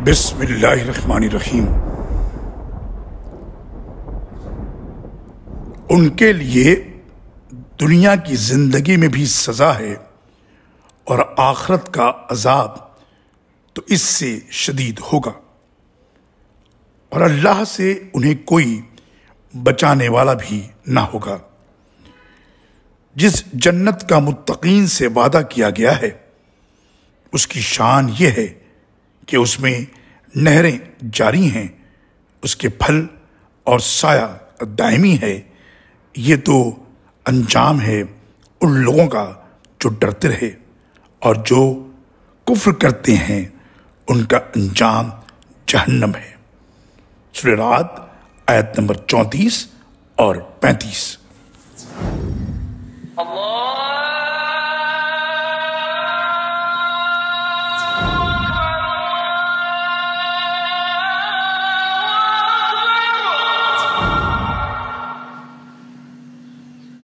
بسم اللہ الرحمن الرحیم۔ ان کے لیے دنیا کی زندگی میں بھی سزا ہے اور آخرت کا عذاب تو اس سے شدید ہوگا، اور اللہ سے انہیں کوئی بچانے والا بھی نہ ہوگا۔ جس جنت کا متقین سے وعدہ کیا گیا ہے اس کی شان یہ ہے کہ اس میں نہریں جاری ہیں، اس کے پھل اور سایہ دائمی ہے۔ یہ تو انجام ہے ان لوگوں کا جو ڈرتے رہے، اور جو کفر کرتے ہیں ان کا انجام جہنم ہے۔ سورہ رعد آیت نمبر 34 اور 35۔ اللہ